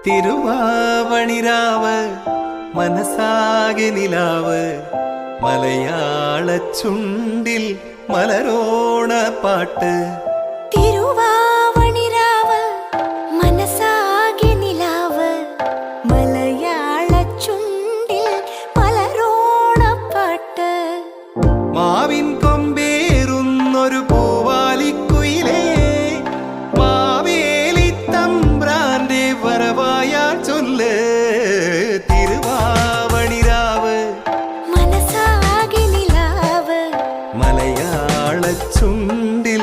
തിരുവാവണിരാവ് മനസാകെ നിലാവ് മലയാള ചുണ്ടിൽ മലരോണ പാട്ട്. തിരുവാവണിരാവ് മനസാകെ നിലാവ് മലയാള ചുണ്ടിൽ മലരോണ പാട്ട്. മാവിൻ കൊമ്പേറുന്നൊരു പൂവാലിക്കുയിലേ മാവേലി തമ്പ്രാന്റെ വരവായാ ചൊല്ല്. തിരുവാവണിരാവ് മനസാകെ നിലാവ് മലയാള ചുണ്ടിൽ